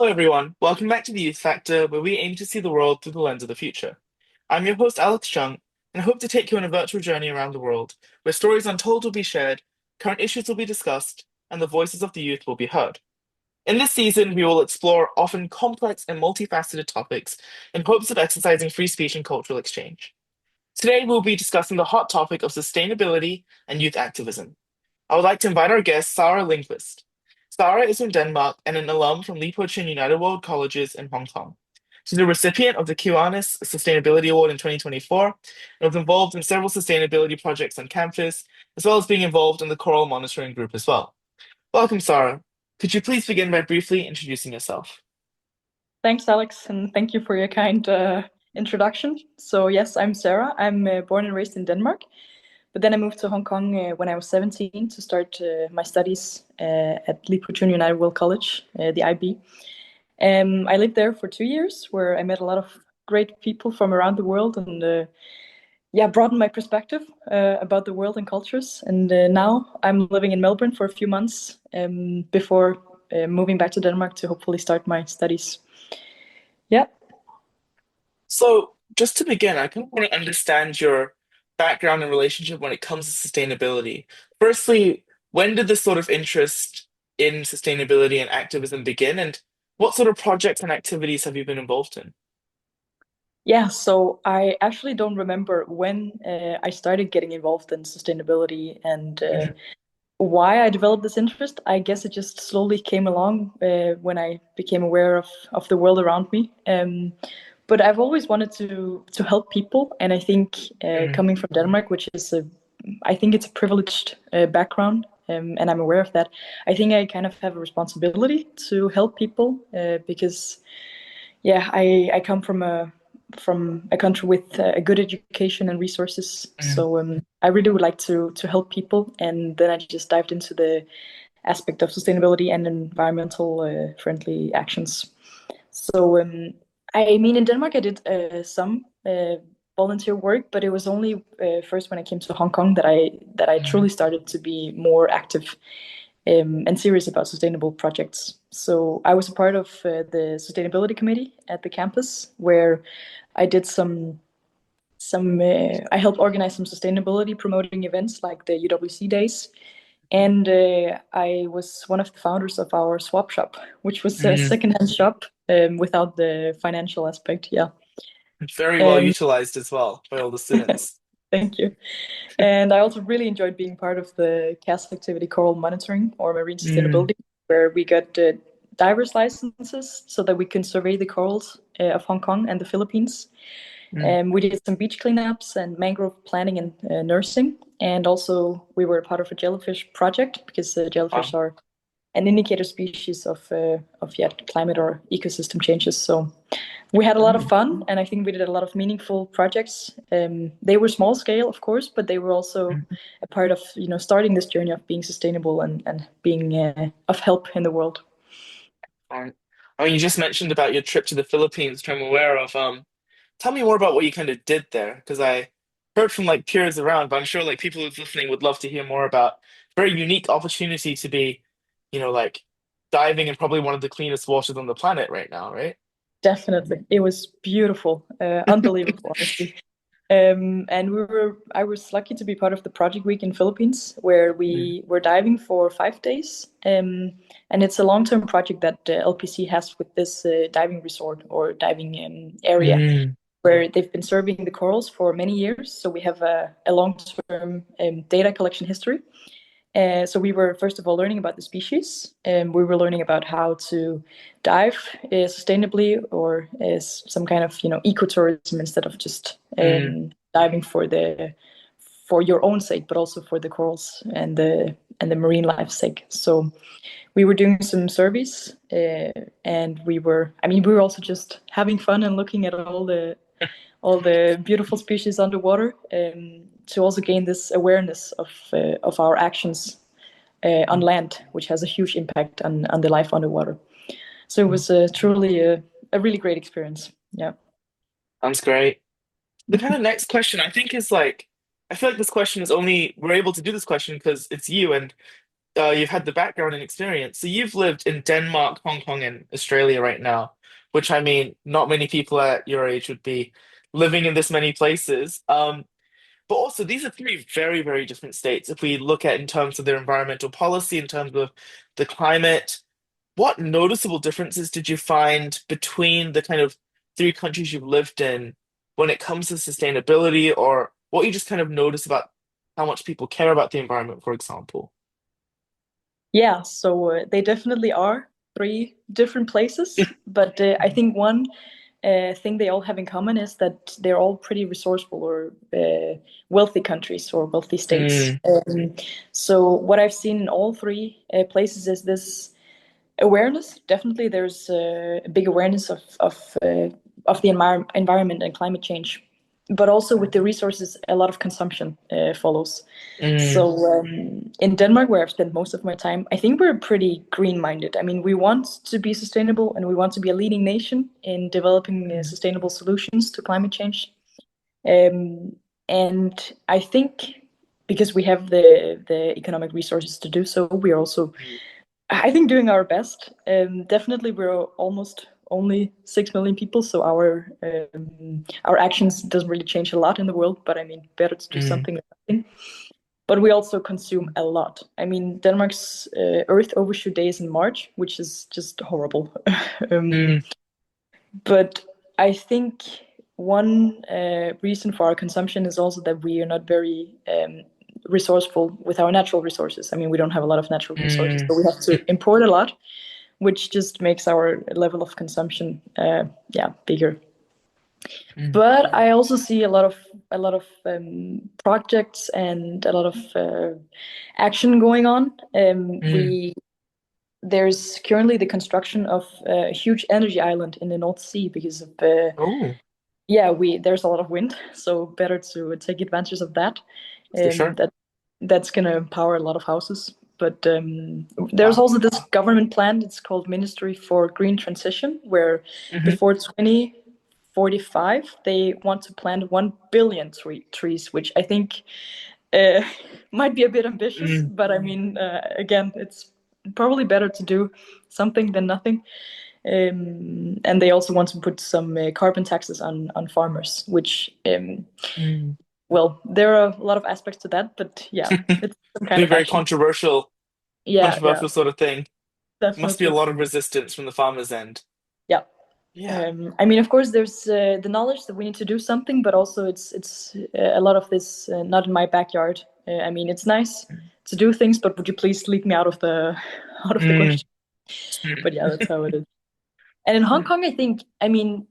everyone. Welcome back to the Youth Factor, where we aim to see the world through the lens of the future. I'm your host, Alex Chung, and I hope to take you on a virtual journey around the world, where stories untold will be shared, current issues will be discussed, and the voices of the youth will be heard. In this season, we will explore often complex and multifaceted topics in hopes of exercising free speech and cultural exchange. Today, we'll be discussing the hot topic of sustainability and youth activism. I would like to invite our guest, Sara Lindquist. Sara is from Denmark and an alum from Chun United World Colleges in Hong Kong. She's a recipient of the Kiwanis Sustainability Award in 2024 and was involved in several sustainability projects on campus, as well as being involved in the Coral Monitoring Group as well. Welcome, Sara. Could you please begin by briefly introducing yourself? Thanks, Alex, and thank you for your kind introduction. So, yes, I'm Sarah. I'm born and raised in Denmark, but then I moved to Hong Kong when I was 17 to start my studies at Chun United World College, the IB. I lived there for 2 years, where I met a lot of great people from around the world and broadened my perspective about the world and cultures. And now I'm living in Melbourne for a few months before moving back to Denmark to hopefully start my studies. Yeah. So, just to begin, I kind of want to understand your background and relationship when it comes to sustainability. Firstly, when did this sort of interest in sustainability and activism begin, and what sort of projects and activities have you been involved in? Yeah, so I actually don't remember when I started getting involved in sustainability and Mhm, why I developed this interest. I guess it just slowly came along when I became aware of the world around me. But I've always wanted to help people, and I think mhm, coming from Denmark, which is I think it's a privileged background, and I'm aware of that. I think I kind of have a responsibility to help people because yeah, I come from a country with a good education and resources. mhm. So I really would like to help people, and then I just dived into the aspect of sustainability and environmental friendly actions. So I mean, in Denmark, I did some volunteer work, but it was only first when I came to Hong Kong that I truly Mhm. started to be more active and serious about sustainable projects. So I was a part of the sustainability committee at the campus, where I did some I helped organize some sustainability promoting events like the UWC days, and I was one of the founders of our swap shop, which was a Mhm. secondhand shop without the financial aspect. Yeah. Very well Um, utilized as well by all the students. Thank you. And I also really enjoyed being part of the CAS activity Coral Monitoring or Marine Mm, Sustainability, where we got divers licenses so that we can survey the corals of Hong Kong and the Philippines. mm, We did some beach cleanups and mangrove planting and nursing. And also, we were a part of a jellyfish project because jellyfish wow. are an indicator species of climate or ecosystem changes. So we had a lot of Mm, fun, and I think we did a lot of meaningful projects. They were small scale, of course, but they were also mm. a part of starting this journey of being sustainable and being of help in the world. Fine. I mean, you just mentioned about your trip to the Philippines, which I'm aware of. Tell me more about what you kind of did there, because I heard from like peers around, but I'm sure like people who's listening would love to hear more about very unique opportunity to be, like diving in probably one of the cleanest waters on the planet right now, right? Definitely, it was beautiful, unbelievable, honestly. And I was lucky to be part of the project week in Philippines, where Mm, we were diving for 5 days. And it's a long-term project that LPC has with this diving resort or diving area, mm, where they've been serving the corals for many years. So we have a long-term data collection history. So we were first of all learning about the species, and we were learning about how to dive sustainably or as some kind of ecotourism instead of just mm, diving for your own sake, but also for the corals and the marine life sake. So we were doing some surveys, and we were also just having fun and looking at all the beautiful species underwater, to also gain this awareness of our actions on land, which has a huge impact on the life underwater. So it mm. was truly a really great experience. Yeah. Sounds great. The kind of next question I think is like, I feel like this question is only, we're able to do this question because it's you, and you've had the background and experience. So you've lived in Denmark, Hong Kong, and Australia right now, which I mean, not many people at your age would be living in this many places. But also, these are three very, very different states. If we look at in terms of their environmental policy, in terms of the climate, what noticeable differences did you find between the kind of three countries you've lived in when it comes to sustainability, or what you just kind of notice about how much people care about the environment, for example? Yeah, so they definitely are three different places, but I think one thing they all have in common is that they're all pretty resourceful or wealthy countries or wealthy states. Mm, So what I've seen in all three places is this awareness. Definitely, there's a big awareness of the environment and climate change, but also with the resources, a lot of consumption follows. mm, So in Denmark, where I've spent most of my time, I think we're pretty green-minded. I mean, we want to be sustainable and we want to be a leading nation in developing sustainable solutions to climate change. Um, and I think because we have the economic resources to do so, we are also, I think, doing our best. Definitely, we're almost only 6 million people, so our actions doesn't really change a lot in the world. But I mean, better to do mm, something than nothing. But we also consume a lot. I mean, Denmark's Earth Overshoot Day is in March, which is just horrible. um, mm, but I think one reason for our consumption is also that we are not very resourceful with our natural resources. I mean, we don't have a lot of natural resources, mm, so we have to import a lot, which just makes our level of consumption, yeah, bigger. mm, But I also see a lot of projects and a lot of action going on. mm. We There's currently the construction of a huge energy island in the North Sea because of Oh, yeah, we there's a lot of wind, so better to take advantage of that. for sure. That's gonna power a lot of houses. But there's Wow. also this government plan. It's called Ministry for Green Transition, where Hmm. before 2045 they want to plant 1 billion trees, which I think uh, might be a bit ambitious. Mm, But I mean, again, it's probably better to do something than nothing. And they also want to put some carbon taxes on farmers, which mm. well, there are a lot of aspects to that, but yeah, it's some kind Be of very action. controversial, Yeah, yeah, controversial sort of thing. Must be a definitely. lot of resistance from the farmer's end. Yeah. Yeah. I mean, of course, there's the knowledge that we need to do something, but also it's a lot of this not in my backyard. I mean, it's nice to do things, but would you please leave me out of the out of the Mm, question? But yeah, that's how it is. And in Hong Kong, I think, I mean,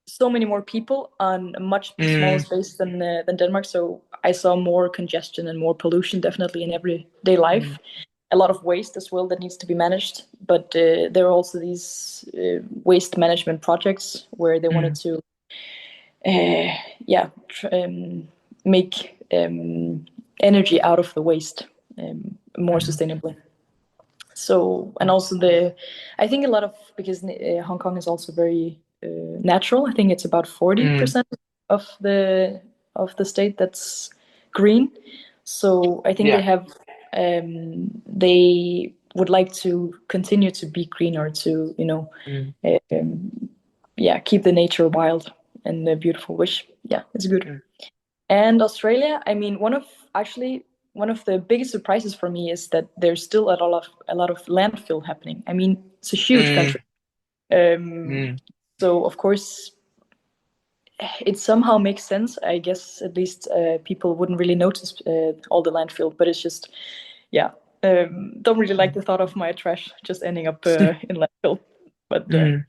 so many more people on a much smaller mm, space than Denmark. So I saw more congestion and more pollution, definitely in everyday mm, life. A lot of waste as well that needs to be managed. But there are also these waste management projects where they wanted mm, to, yeah, make energy out of the waste more mm, sustainably. So, and also I think a lot of, because Hong Kong is also very natural. I think it's about mm, 40% of the state that's green. So I think yeah. they would like to continue to be greener to, Mm, yeah, keep the nature wild and beautiful, which, yeah, it's good. mm, And Australia, I mean, one of the biggest surprises for me is that there's still a lot of landfill happening. I mean, it's a huge mm, country. Um, mm, so of course, it somehow makes sense. I guess at least people wouldn't really notice all the landfill, but it's just, yeah, don't really like the thought of my trash just ending up in landfill. But mm,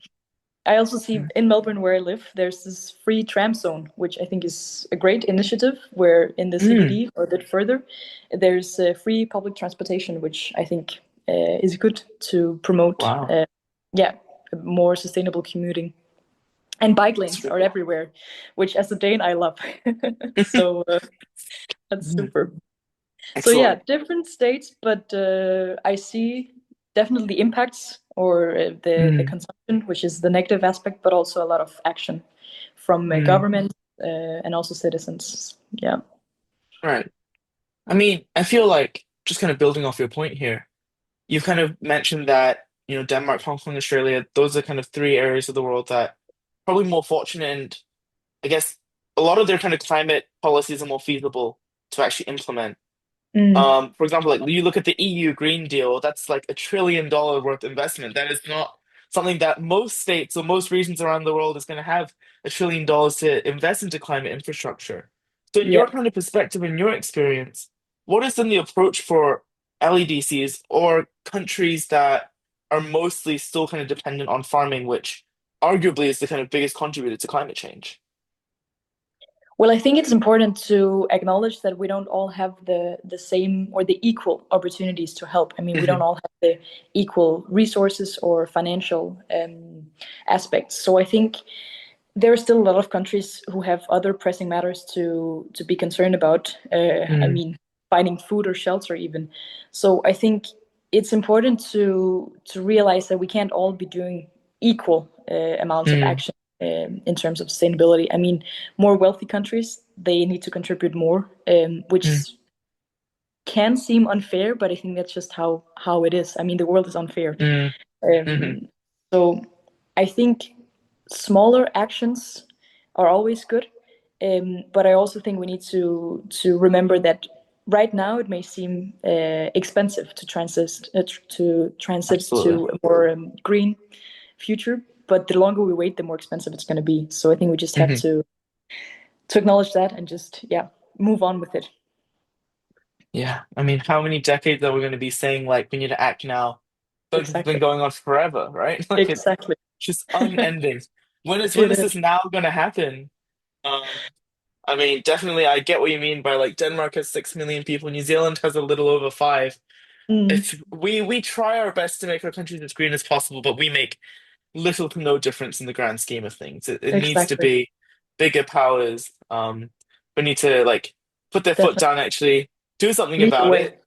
I also see mm, in Melbourne, where I live, there's this free tram zone, which I think is a great initiative. Where in the mm. CBD or a bit further, there's free public transportation, which I think is good to promote, Wow. yeah, more sustainable commuting. And bike That's lanes are really everywhere, which as a Dane I love. So that's mm, super. So yeah, excellent. different states, but I see definitely impacts or the Mm, consumption, which is the negative aspect, but also a lot of action from mm. government and also citizens. Yeah. Right. I mean, I feel like just kind of building off your point here. you've kind of mentioned that, Denmark, Hong Kong, Australia, those are kind of three areas of the world that probably more fortunate, and I guess a lot of their kind of climate policies are more feasible to actually implement. Mm, For example, like you look at the EU Green Deal, that's like $1 trillion worth investment. That is not something that most states or most regions around the world is going to have $1 trillion to invest into climate infrastructure. So, in yeah. your kind of perspective, in your experience, what is then the approach for LEDCs or countries that are mostly still kind of dependent on farming, which arguably is the kind of biggest contributor to climate change? Well, I think it's important to acknowledge that we don't all have the same or the equal opportunities to help. I mean, we don't Hmm. all have the equal resources or financial aspects. So I think there are still a lot of countries who have other pressing matters to be concerned about. I Hmm. mean, finding food or shelter even. So I think it's important to realize that we can't all be doing equal amounts of Hmm. action in terms of sustainability. I mean, more wealthy countries, they need to contribute more, which Hmm. can seem unfair, but I think that's just how it is. I mean, the world is unfair. Hmm. Hmm. Um, so I think smaller actions are always good, but I also think we need to remember that right now it may seem expensive to transit Absolutely. to a more green future, but the longer we wait, the more expensive it's going to be. So I think we just have to acknowledge that and just move on with it. Yeah, I mean, how many decades are we going to be saying like we need to act now? But this has been Exactly. going on forever, right? Like it's Exactly. just unending. When It is is. this now going to happen? I mean, definitely, I get what you mean by like Denmark has 6 million people, New Zealand has a little over five. Mm, It's we try our best to make our countries as green as possible, but we make little to no difference in the grand scheme of things. It needs to exactly. be bigger powers. We need to like put their foot Definitely. down, actually do something Lead the about way. it.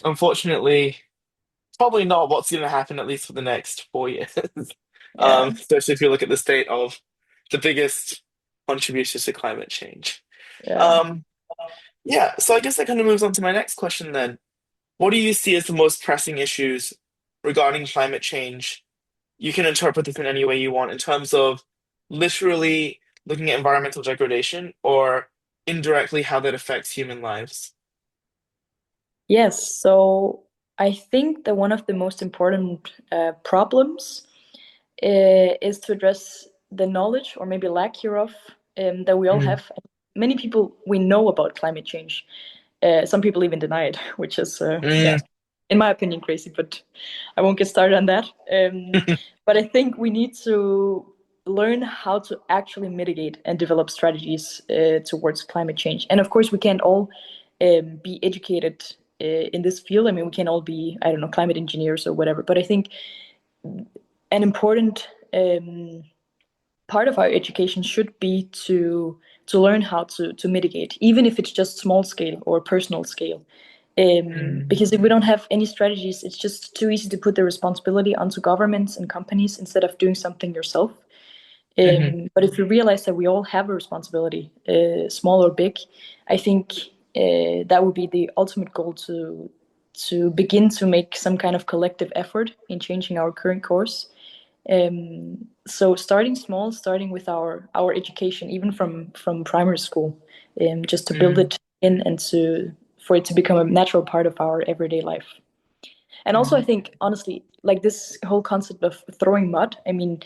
Unfortunately, probably not what's going to happen at least for the next 4 years. Yeah. Especially if you look at the state of the biggest contributors to climate change. Yeah. Um, yeah, so I guess that kind of moves on to my next question then. What do you see as the most pressing issues regarding climate change? You can interpret this in any way you want in terms of literally looking at environmental degradation or indirectly how that affects human lives. Yes. So I think that one of the most important problems is to address the knowledge or maybe lack hereof that we all Mm, have. Many people we know about climate change. Some people even deny it, which is, mm, in my opinion, crazy. But I won't get started on that. But I think we need to learn how to actually mitigate and develop strategies towards climate change. And of course, we can't all be educated in this field. I mean, we can't all be, I don't know, climate engineers or whatever. But I think an important part of our education should be to learn how to mitigate, even if it's just small scale or personal scale. mm, Because if we don't have any strategies, it's just too easy to put the responsibility onto governments and companies instead of doing something yourself. mhm, But if you realize that we all have a responsibility, small or big, I think that would be the ultimate goal to begin to make some kind of collective effort in changing our current course. So starting small, starting with our education, even from primary school, just to build mm, it in and to for it to become a natural part of our everyday life. And also, I mm, think honestly, like this whole concept of throwing mud. I mean,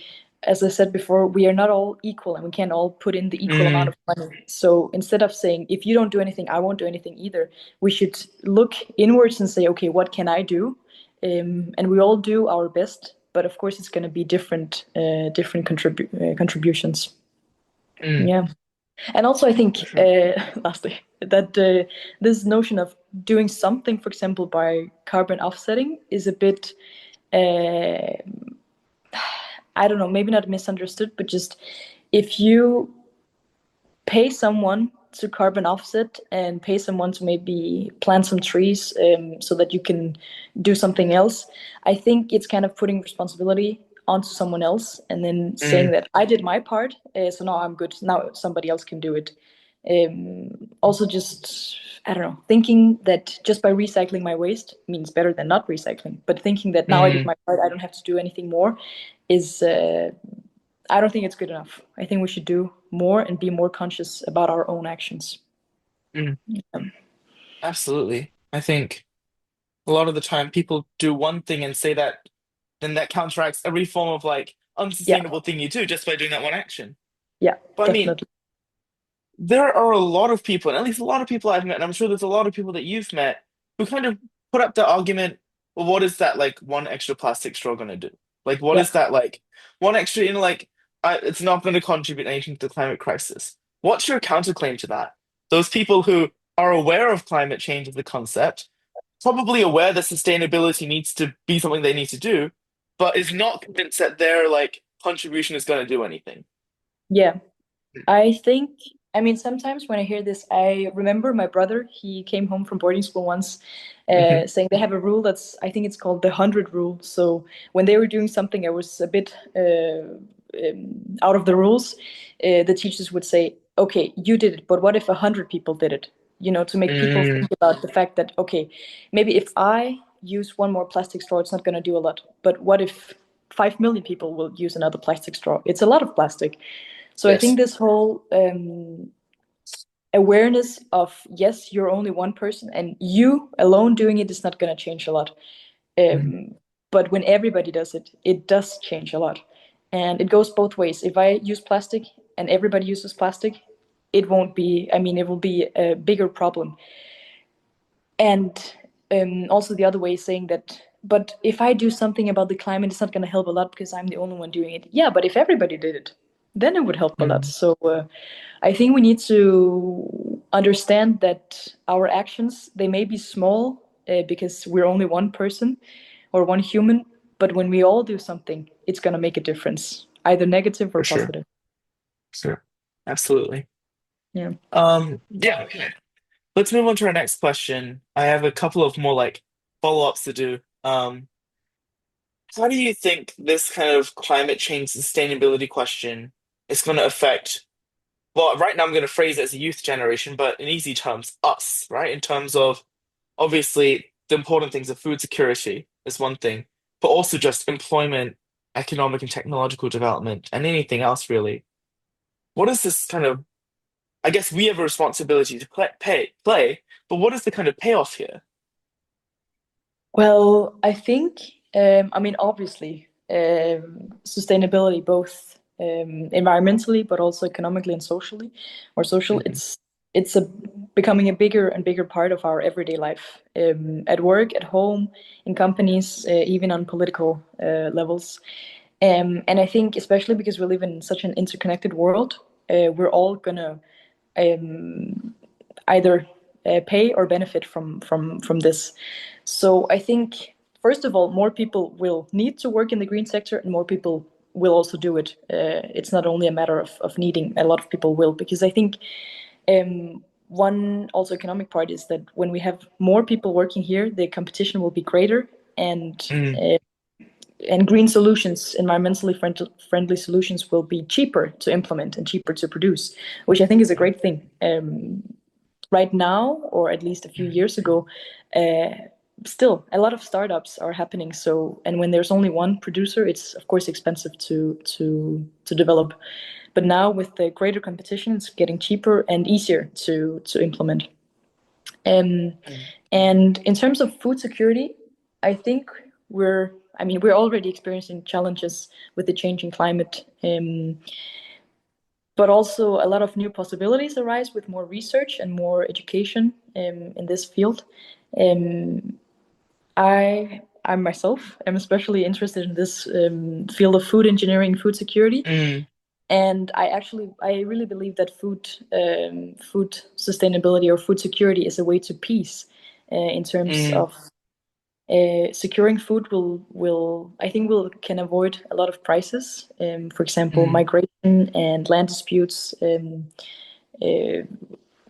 as I said before, we are not all equal, and we can't all put in the equal amount mm, of money. So instead of saying if you don't do anything, I won't do anything either, we should look inwards and say, okay, what can I do? And we all do our best, but of course, it's going to be different contributions. mm, Yeah, and also I think for sure. lastly that this notion of doing something, for example, by carbon offsetting, is a bit uh, I don't know, maybe not misunderstood, but just if you pay someone to carbon offset and pay someone to maybe plant some trees so that you can do something else, I think it's kind of putting responsibility onto someone else and then saying Mm, that I did my part, so now I'm good. Now somebody else can do it. Also, just I don't know, thinking that just by recycling my waste means better than not recycling, but thinking that now I did Mm, my part, I don't have to do anything more, is I don't think it's good enough. I think we should do more and be more conscious about our own actions. mm, Um, absolutely. I think a lot of the time people do one thing and say that then that counteracts every form of like yeah, unsustainable thing you do just by doing that one action. yeah, But I mean, definitely. there are a lot of people, and at least a lot of people I've met, and I'm sure there's a lot of people that you've met who kind of put up the argument, well, what is that like one extra plastic straw gonna do? Like, what Yeah, is that like one extra, like, it's not going to contribute anything to the climate crisis. What's your counterclaim to that? Those people who are aware of climate change as a concept, probably aware that sustainability needs to be something they need to do, but is not convinced that their like contribution is going to do anything. yeah. I think, I mean, sometimes when I hear this, I remember my brother. He came home from boarding school once, Hmm. saying they have a rule that's, I think it's called the 100 rule. So when they were doing something that was a bit out of the rules, the teachers would say, "Okay, you did it, but what if 100 people did it?" To make people Mm, think about the fact that, okay, maybe if I use one more plastic straw, it's not going to do a lot. But what if 5 million people will use another plastic straw? It's a lot of plastic. So I think yes. this whole awareness of, yes, you're only one person and you alone doing it is not going to change a lot. Mm, Um, but when everybody does it, it does change a lot. And it goes both ways. If I use plastic and everybody uses plastic, it won't be, I mean, it will be a bigger problem. And also the other way is saying that, but if I do something about the climate, it's not going to help a lot because I'm the only one doing it. Yeah, but if everybody did it, then it would help a lot. mm, So I think we need to understand that our actions, they may be small because we're only one person or one human, but when we all do something, it's going to make a difference, either negative or for sure. positive. Sure. Absolutely. Yeah. Yeah, okay. Let's move on to our next question. I have a couple of more like follow-ups to do. How do you think this kind of climate change sustainability question is going to affect, well, right now I'm going to phrase it as a youth generation, but in easy terms, us, right? In terms of obviously the important things of food security is one thing, but also just employment, economic and technological development, and anything else really. What is this kind of, I guess we have a responsibility to play, but what is the kind of payoff here? Well, I think, I mean, obviously, sustainability, both environmentally, but also economically and socially, or social, Hmm. it's becoming a bigger and bigger part of our everyday life, at work, at home, in companies, even on political levels. And I think, especially because we live in such an interconnected world, we're all gonna either pay or benefit from this. So I think, first of all, more people will need to work in the green sector, and more people will also do it. It's not only a matter of needing; a lot of people will, because I think one also economic part is that when we have more people working here, the competition will be greater, and Mm, green solutions, environmentally friendly solutions, will be cheaper to implement and cheaper to produce, which I think is a great thing. Right now, or at least a few mm, years ago, uh, still a lot of startups are happening. So, and when there's only one producer, it's of course expensive to develop. But now with the greater competition, it's getting cheaper and easier to implement. Um, mm, and in terms of food security, I think I mean, we're already experiencing challenges with the changing climate, but also a lot of new possibilities arise with more research and more education in this field. Um, I myself am especially interested in this field of food engineering, food security, mm, and I really believe that food sustainability or food security is a way to peace in terms mm, of securing food will I think will can avoid a lot of crises. For example, mm, migration and land disputes, uh,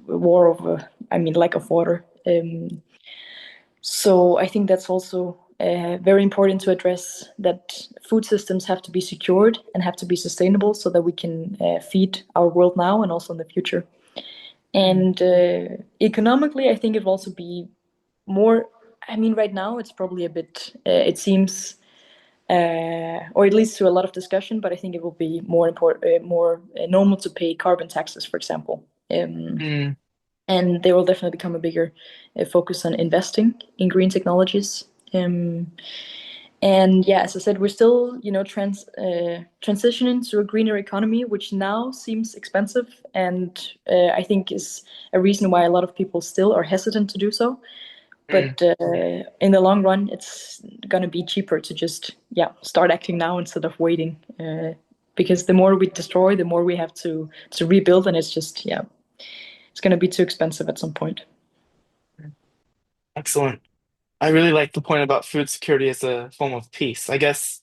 war over, I mean, lack of water. So I think that's also very important to address, that food systems have to be secured and have to be sustainable so that we can feed our world now and also in the future. Mm, And economically, I think it will also be more. I mean, right now it's probably a bit. It seems, or it leads to a lot of discussion. But I think it will be more important, more normal to pay carbon taxes, for example. mm, And there will definitely become a bigger focus on investing in green technologies. And yeah, as I said, we're still, transitioning to a greener economy, which now seems expensive, and I think is a reason why a lot of people still are hesitant to do so. mm. But in the long run, it's gonna be cheaper to just start acting now instead of waiting. Because the more we destroy, the more we have to rebuild, and it's just it's gonna be too expensive at some point. Excellent. I really like the point about food security as a form of peace. I guess,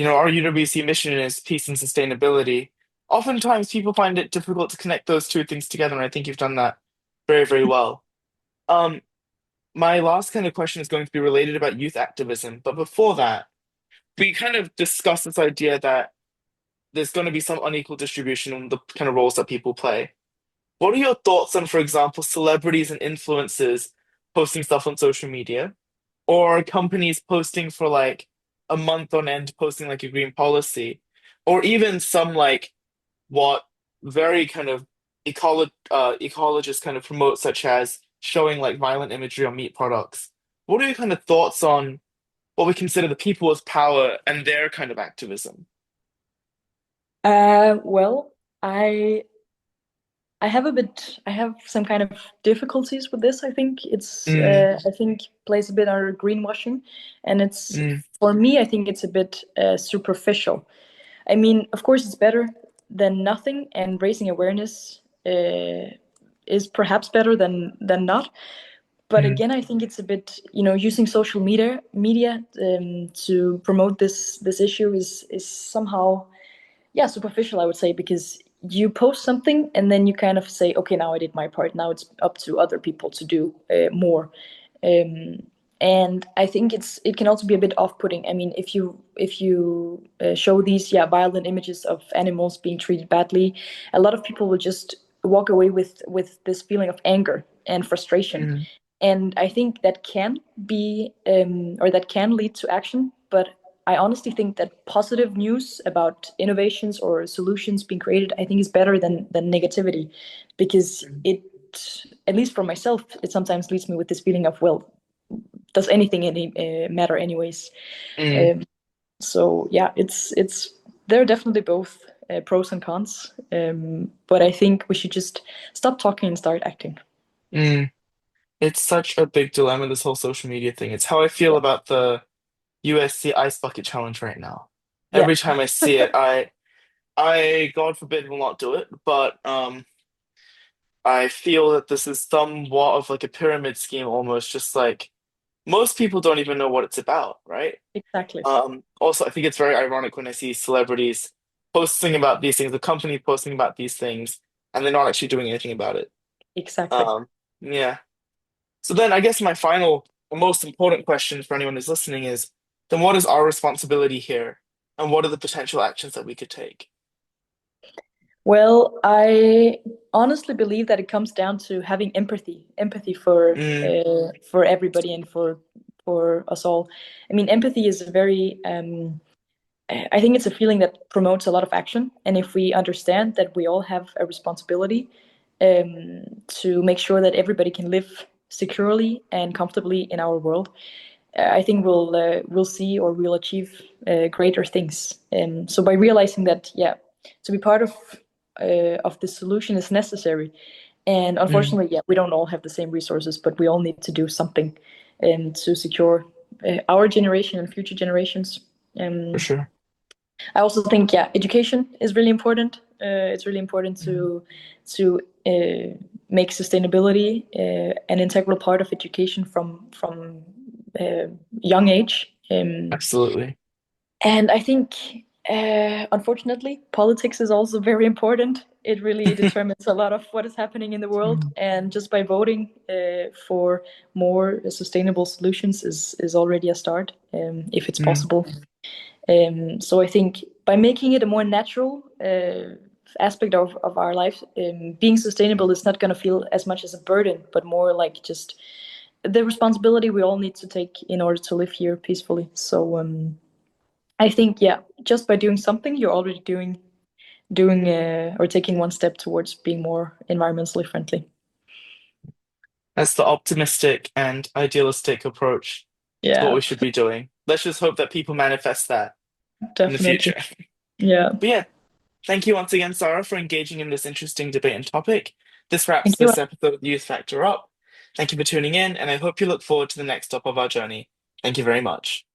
our UWC mission is peace and sustainability. Oftentimes people find it difficult to connect those two things together, and I think you've done that very, very well. Um, my last kind of question is going to be related about youth activism, but before that, we kind of discussed this idea that there's going to be some unequal distribution in the kind of roles that people play. What are your thoughts on, for example, celebrities and influencers posting stuff on social media, or companies posting for like a month on end, posting like a green policy, or even some like what very kind of ecologists kind of promote, such as showing like violent imagery on meat products? What are your kind of thoughts on what we consider the people with power and their kind of activism? Well, I I have some kind of difficulties with this. I think Mm, I think plays a bit under greenwashing, and it's mm, for me, I think it's a bit superficial. I mean, of course, it's better than nothing, and raising awareness is perhaps better than not. But mm, again, I think it's a bit, using social media to promote this issue is somehow superficial, I would say, because you post something and then you kind of say, okay, now I did my part. Now it's up to other people to do more. Um, and I think it can also be a bit off-putting. I mean, if you show these violent images of animals being treated badly, a lot of people will just walk away with this feeling of anger and frustration. mm, And I think that can be or that can lead to action, but I honestly think that positive news about innovations or solutions being created, I think, is better than negativity, because mm, it, at least for myself, it sometimes leaves me with this feeling of, well, does anything matter anyways? mm, Um, so yeah, it's there are definitely both pros and cons, but I think we should just stop talking and start acting. mm. It's such a big dilemma, this whole social media thing. It's how I feel Yeah, about the USC Ice Bucket Challenge right now. yeah, Every time I see it, I God forbid will not do it, but I feel that this is somewhat of like a pyramid scheme almost, just like most people don't even know what it's about, right? exactly, Also, I think it's very ironic when I see celebrities posting about these things, the company posting about these things, and they're not actually doing anything about it. exactly. Um, yeah. So then I guess my final, the most important question for anyone who's listening is, then what is our responsibility here? And what are the potential actions that we could take? Well, I honestly believe that it comes down to having empathy Mm, for everybody and for us all. I mean, empathy is a very I think it's a feeling that promotes a lot of action, and if we understand that we all have a responsibility to make sure that everybody can live securely and comfortably in our world, I think we'll see or we'll achieve greater things. So by realizing that, to be part of the solution is necessary, and mm, unfortunately, we don't all have the same resources, but we all need to do something to secure our generation and future generations. for Um, sure. I also think, education is really important. It's really important Mm, to make sustainability an integral part of education from young age. absolutely. And I think, unfortunately, politics is also very important. It really determines a lot of what is happening in the world. Mm, And just by voting for more sustainable solutions is already a start, if it's mm, possible. So I think by making it a more natural aspect of our life, being sustainable is not going to feel as much as a burden, but more like just the responsibility we all need to take in order to live here peacefully. So I think, yeah, just by doing something, you're already doing or taking one step towards being more environmentally friendly. That's the optimistic and idealistic approach to what Yeah, we should be doing. Let's just hope that people manifest that in the definitely. future. Yeah. But yeah, thank you once again, Sarah, for engaging in this interesting debate and topic. This wraps Thank you. this episode of Youth Factor up. Thank you for tuning in, and I hope you look forward to the next stop of our journey. Thank you very much.